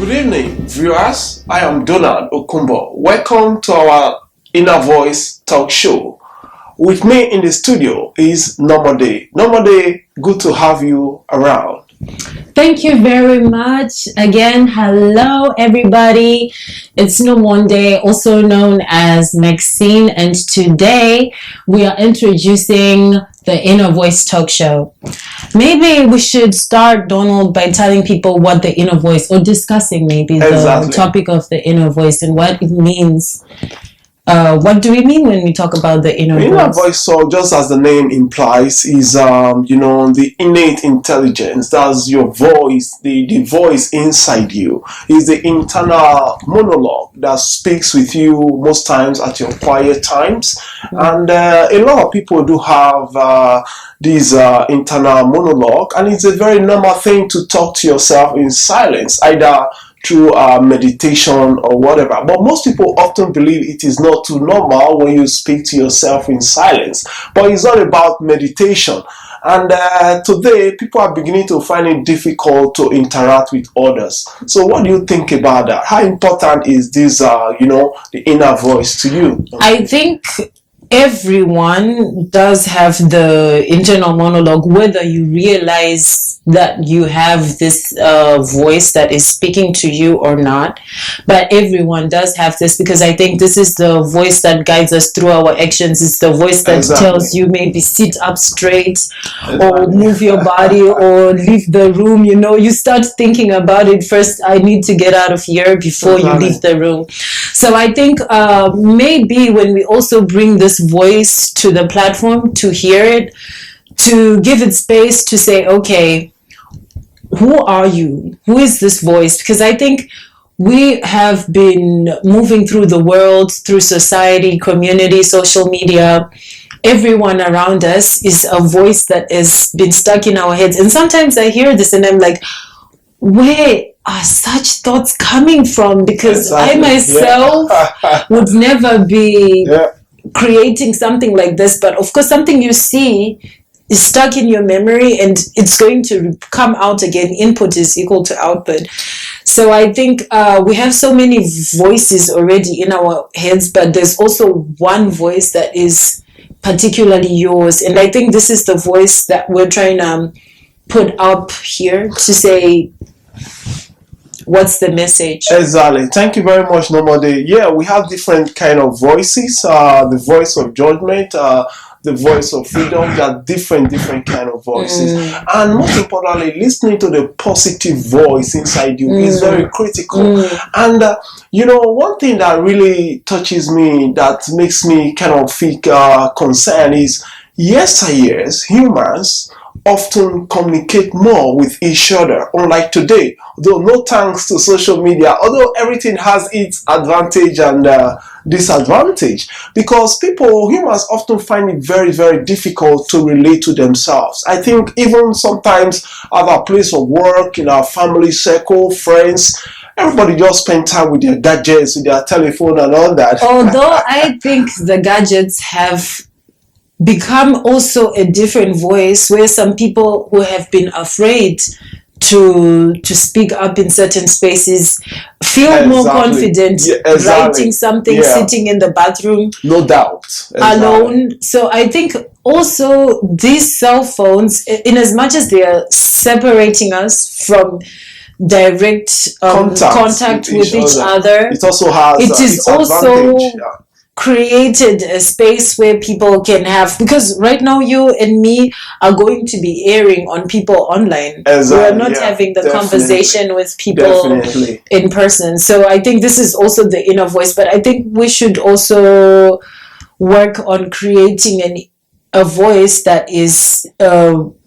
Good evening, viewers. I am Donald Okumbo. Welcome to our Inner Voice Talk Show. With me in the studio is Nomade. Nomade, good to have you around. Thank you very much. Again, hello everybody. It's No Monday, also known as Maxine, and today we are introducing the Inner Voice Talk Show. Maybe we should start, Donald, by telling people what the inner voice, or discussing maybe the topic of the inner voice and what it means. What do we mean when we talk about the inner voice? Inner voice, so just as the name implies, is the innate intelligence. That's your voice, the voice inside you. Is the internal monologue that speaks with you most times at your quiet times. And a lot of people do have this internal monologue, and it's a very normal thing to talk to yourself in silence, either through meditation or whatever. But most people often believe it is not too normal when you speak to yourself in silence. But it's not about meditation. And today, people are beginning to find it difficult to interact with others. So what do you think about that? How important is this, the inner voice to you? I think everyone does have the internal monologue, whether you realize that you have this voice that is speaking to you or not. But everyone does have this, because I think this is the voice that guides us through our actions. It's the voice that tells you maybe sit up straight or move your body or leave the room. You start thinking about it first. I need to get out of here before you leave the room. So I think maybe when we also bring this voice to the platform, to hear it, to give it space to say, okay, who are you? Who is this voice? Because I think we have been moving through the world, through society, community, social media. Everyone around us is a voice that has been stuck in our heads. And sometimes I hear this and I'm like, where are such thoughts coming from? Because I myself would never be creating something like this. But of course, something you see is stuck in your memory and it's going to come out again. Input is equal to output. So I think we have so many voices already in our heads, but there's also one voice that is particularly yours. And I think this is the voice that we're trying to put up here to say, what's the message? Exactly. Thank you very much, Nomade. Yeah, we have different kind of voices. The voice of judgment, the voice of freedom. There are different kind of voices. And most importantly, listening to the positive voice inside you is very critical. And one thing that really touches me, that makes me kind of feel concerned, is yesteryears, humans often communicate more with each other, unlike today. Though no thanks to social media, although everything has its advantage and disadvantage, because humans often find it very, very difficult to relate to themselves. I think even sometimes at our place of work, in our family circle, friends, everybody just spend time with their gadgets, with their telephone and all that. Although I think the gadgets have become also a different voice, where some people who have been afraid to speak up in certain spaces feel more confident writing something, sitting in the bathroom, no doubt, alone. So I think also these cell phones, in as much as they are separating us from direct contact with each other, it also has its advantage. Created a space where people can have, because right now you and me are going to be airing on people online. We're not having the conversation with people in person. So I think this is also the inner voice, but I think we should also work on creating a voice that is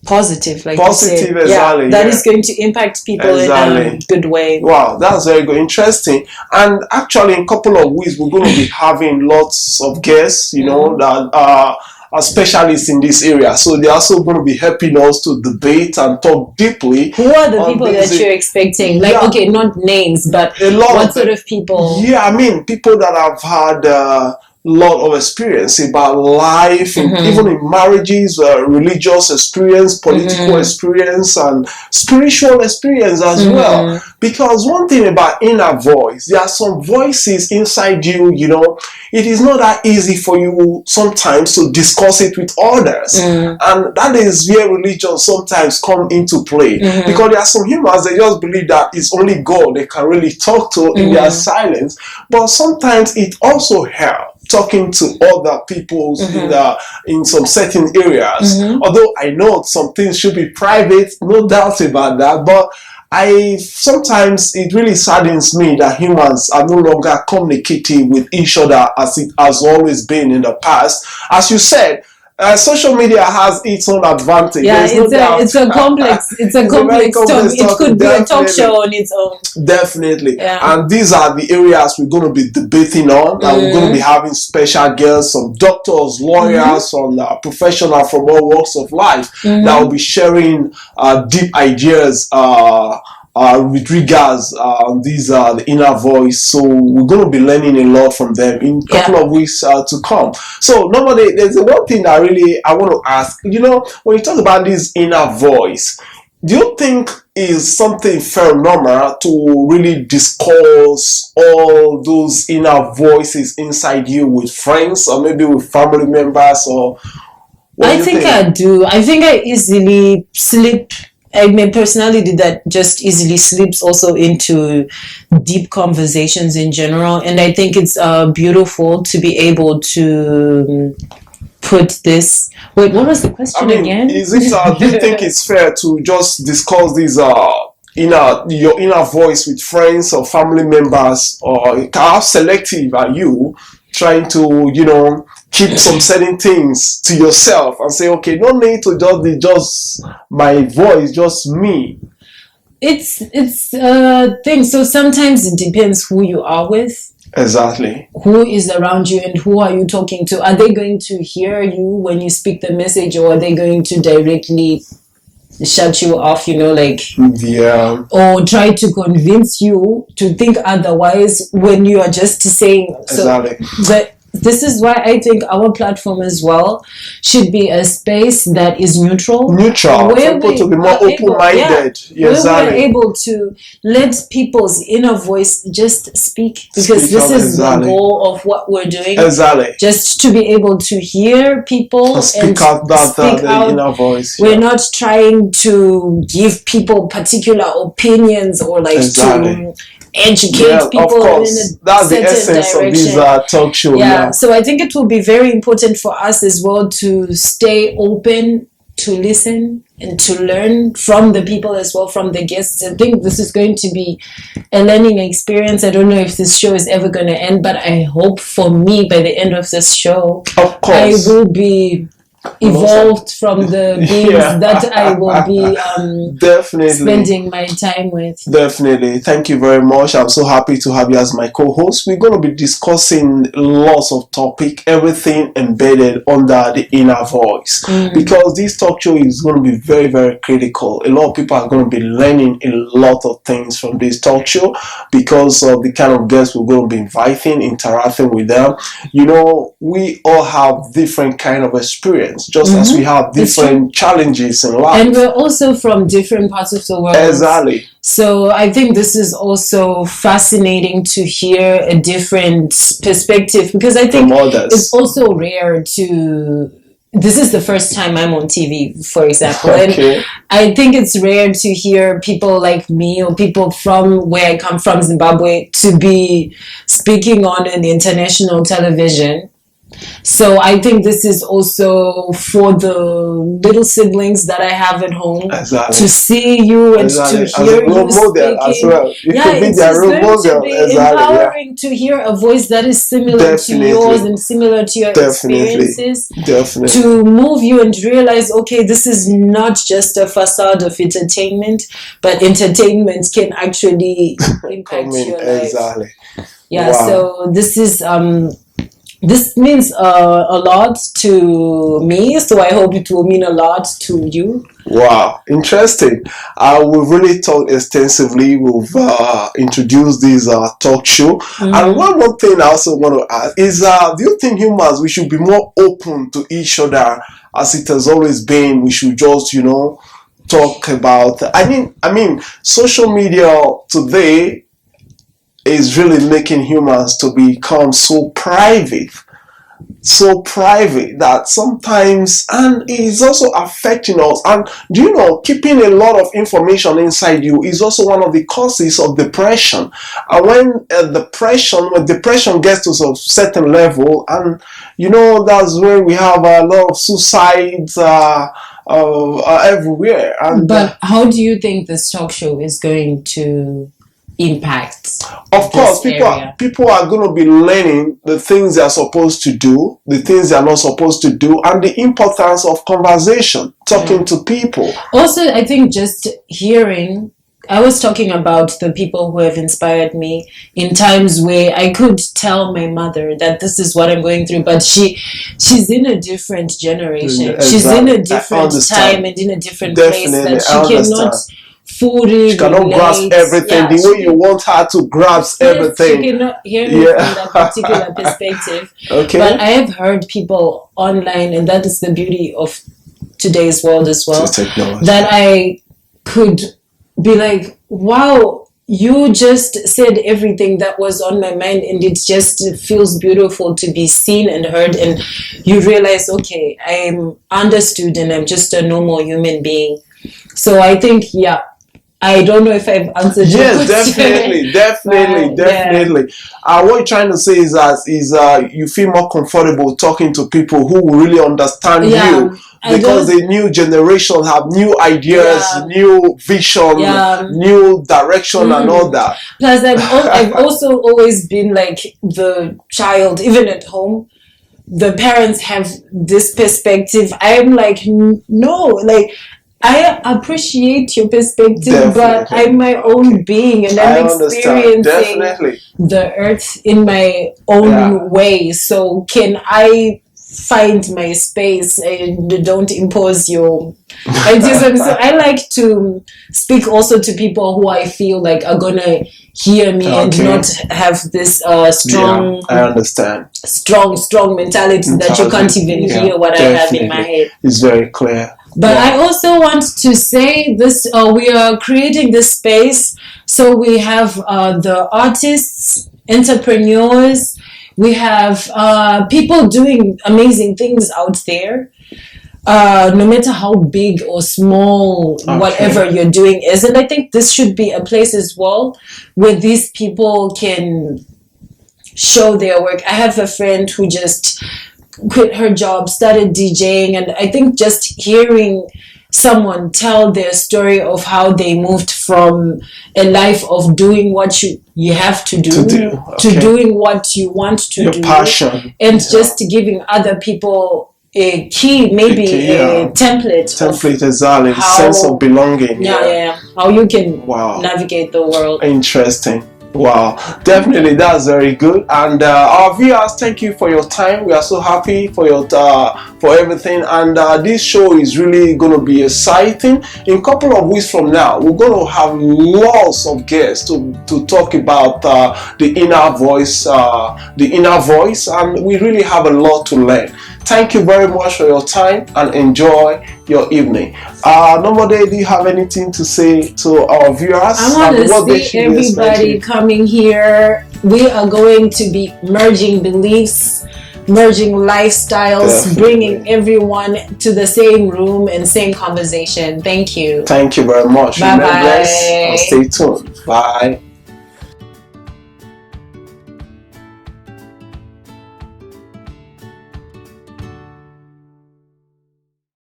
positive, like positive, you said. That is going to impact people in a good way. Wow, that's very good, interesting. And actually, in a couple of weeks, we're going to be having lots of guests, that are specialists in this area. So they're also going to be helping us to debate and talk deeply. Who are the people that you're expecting? Like, okay, not names, but what sort of people? Yeah, I mean, people that have had lot of experience about life, even in marriages, religious experience, political experience, and spiritual experience as well. Because one thing about inner voice, there are some voices inside you, it is not that easy for you sometimes to discuss it with others. And that is where religion sometimes come into play. Because there are some humans, they just believe that it's only God they can really talk to in their silence. But sometimes it also helps talking to other people in some certain areas. Although I know some things should be private, no doubt about that, but sometimes it really saddens me that humans are no longer communicating with each other as it has always been in the past. As you said, social media has its own advantage. Yeah, it's a complex talk. It could be a talk show on its own. Definitely. Yeah. And these are the areas we're going to be debating on. And we're going to be having special guests, some doctors, lawyers, some professionals from all walks of life that will be sharing deep ideas with regards these are the inner voice. So we're going to be learning a lot from them in a couple of weeks to come. So normally there's one thing that really I want to ask, when you talk about this inner voice, do you think is something phenomenal to really discuss all those inner voices inside you with friends or maybe with family members? Or I think I do. I think I easily slip. I'm a personality that just easily slips also into deep conversations in general. And I think it's beautiful to be able to put this... Wait, what was the question again? Is it, do you think it's fair to just discuss these your inner voice with friends or family members? Or how selective are you trying to, keep some certain things to yourself and say, okay, no need to just my voice, just me? It's a thing. So sometimes it depends who you are with. Exactly. Who is around you and who are you talking to? Are they going to hear you when you speak the message, or are they going to directly shut you off, yeah, or try to convince you to think otherwise when you are just saying exactly. But this is why I think our platform as well should be a space that is neutral, where people to be more open-minded. Where we're able to let people's inner voice just speak, because this is the goal of what we're doing. Exactly. Just to be able to hear people and speak out the inner voice. We're not trying to give people particular opinions or to educate people in a that's the essence direction. Of this talk show. So I think it will be very important for us as well to stay open to listen and to learn from the people as well, from the guests. I think this is going to be a learning experience. I don't know if this show is ever going to end, but I hope for me by the end of this show, of course, I will be evolved from the beings that I will be definitely spending my time with. Definitely. Thank you very much. I'm so happy to have you as my co-host. We're going to be discussing lots of topic, everything embedded under the inner voice, because this talk show is going to be very, very critical. A lot of people are going to be learning a lot of things from this talk show because of the kind of guests we're going to be inviting, interacting with them. We all have different kind of experience, just as we have different challenges in life. And we're also from different parts of the world. Exactly. So I think this is also fascinating to hear a different perspective, because I think it's also rare to... This is the first time I'm on TV, for example. Okay. And I think it's rare to hear people like me or people from where I come from, Zimbabwe, to be speaking on an international television. So I think this is also for the little siblings that I have at home, to see you and to hear you speaking. As well. It's going to be empowering to hear a voice that is similar to yours and similar to your experiences. Definitely. To move you and realize, okay, this is not just a facade of entertainment, but entertainment can actually impact your life. Exactly. Yeah. Wow. So this is this means a lot to me, so I hope it will mean a lot to you. Wow, interesting. We've really talked extensively. We've introduced this talk show. And one more thing I also want to ask is, do you think humans, we should be more open to each other as it has always been? We should just, talk about, I mean, social media today is really making humans to become so private that sometimes, and it is also affecting us. And do you know, keeping a lot of information inside you is also one of the causes of depression. And when depression gets to a certain level, and that's where we have a lot of suicides everywhere. And but how do you think this talk show is going to impact? Of course, people are going to be learning the things they are supposed to do, the things they are not supposed to do, and the importance of conversation, talking to people. Also, I think just hearing, I was talking about the people who have inspired me in times where I could tell my mother that this is what I'm going through, but she's in a different generation. Exactly. She's in a different time and in a different place that she cannot fully grasp everything the way you want her to grasp everything. She cannot hear me from that particular perspective. Okay. But I have heard people online, and that is the beauty of today's world as well, that I could be like, wow, you just said everything that was on my mind, and it just feels beautiful to be seen and heard, and you realize, okay, I'm understood and I'm just a normal human being. So I think, I don't know if I've answered your question. Definitely. What you're trying to say is you feel more comfortable talking to people who will really understand you, because the new generation have new ideas, new vision, new direction, and all that. Plus, I've also always been like the child, even at home. The parents have this perspective. I'm like, no, like, I appreciate your perspective, but I'm my own being, and I'm experiencing the earth in my own way. So can I find my space and don't impose your ideas? So I like to speak also to people who I feel like are gonna hear me and not have this strong mentality that you can't even hear what I have in my head. It's very clear. But I also want to say this, we are creating this space. So we have the artists, entrepreneurs, we have people doing amazing things out there. No matter how big or small, whatever you're doing is. And I think this should be a place as well where these people can show their work. I have a friend who just quit her job, started DJing, and I think just hearing someone tell their story of how they moved from a life of doing what you have to do to doing what you want to do, passion, and just giving other people a key, maybe a template, exactly, sense of belonging. How you can navigate the world. Interesting. Wow, definitely, that's very good. And our viewers, thank you for your time. We are so happy for your for everything. And this show is really going to be exciting. In a couple of weeks from now, we're going to have lots of guests to talk about the inner voice, and we really have a lot to learn. Thank you very much for your time, and enjoy your evening. Nomade, do you have anything to say to our viewers? I want to see everybody coming here. We are going to be merging beliefs, merging lifestyles, bringing everyone to the same room and same conversation. Thank you. Thank you very much. Bye-bye. Stay tuned. Bye.